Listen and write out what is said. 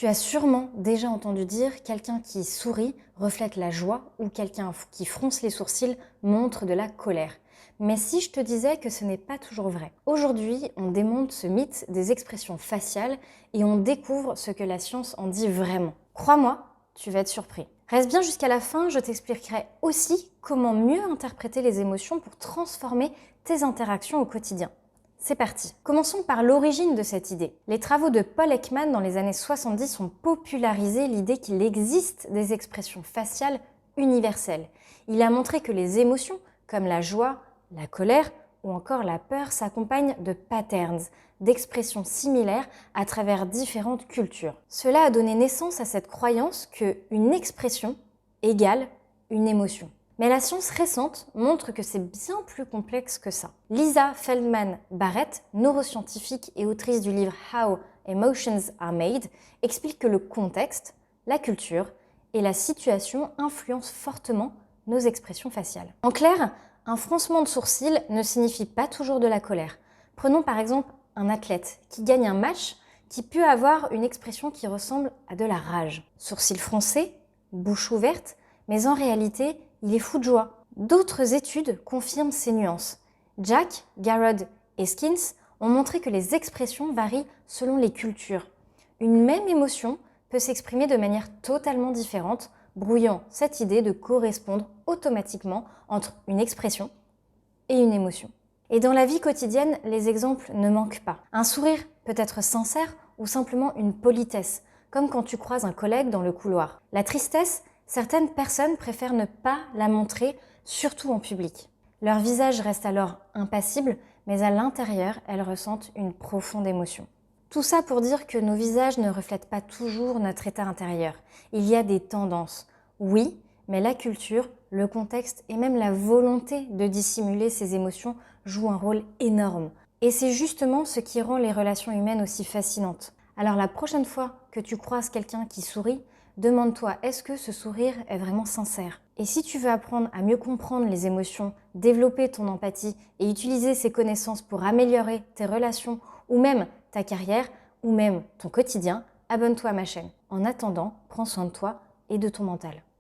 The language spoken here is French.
Tu as sûrement déjà entendu dire quelqu'un qui sourit reflète la joie ou quelqu'un qui fronce les sourcils montre de la colère. Mais si je te disais que ce n'est pas toujours vrai? Aujourd'hui, on démonte ce mythe des expressions faciales et on découvre ce que la science en dit vraiment. Crois-moi, tu vas être surpris. Reste bien jusqu'à la fin, je t'expliquerai aussi comment mieux interpréter les émotions pour transformer tes interactions au quotidien. C'est parti. Commençons par l'origine de cette idée. Les travaux de Paul Ekman dans les années 70 ont popularisé l'idée qu'il existe des expressions faciales universelles. Il a montré que les émotions, comme la joie, la colère ou encore la peur, s'accompagnent de patterns, d'expressions similaires à travers différentes cultures. Cela a donné naissance à cette croyance qu'une expression égale une émotion. Mais la science récente montre que c'est bien plus complexe que ça. Lisa Feldman Barrett, neuroscientifique et autrice du livre How Emotions Are Made, explique que le contexte, la culture et la situation influencent fortement nos expressions faciales. En clair, un froncement de sourcils ne signifie pas toujours de la colère. Prenons par exemple un athlète qui gagne un match qui peut avoir une expression qui ressemble à de la rage. Sourcils froncés, bouche ouverte, mais en réalité, il est fou de joie. D'autres études confirment ces nuances. Jack, Garrod et Skins ont montré que les expressions varient selon les cultures. Une même émotion peut s'exprimer de manière totalement différente, brouillant cette idée de correspondre automatiquement entre une expression et une émotion. Et dans la vie quotidienne, les exemples ne manquent pas. Un sourire peut être sincère ou simplement une politesse, comme quand tu croises un collègue dans le couloir. La tristesse, certaines personnes préfèrent ne pas la montrer, surtout en public. Leur visage reste alors impassible, mais à l'intérieur, elles ressentent une profonde émotion. Tout ça pour dire que nos visages ne reflètent pas toujours notre état intérieur. Il y a des tendances, oui, mais la culture, le contexte et même la volonté de dissimuler ces émotions jouent un rôle énorme. Et c'est justement ce qui rend les relations humaines aussi fascinantes. Alors la prochaine fois que tu croises quelqu'un qui sourit, demande-toi, est-ce que ce sourire est vraiment sincère? Et si tu veux apprendre à mieux comprendre les émotions, développer ton empathie et utiliser ces connaissances pour améliorer tes relations ou même ta carrière ou même ton quotidien, abonne-toi à ma chaîne. En attendant, prends soin de toi et de ton mental.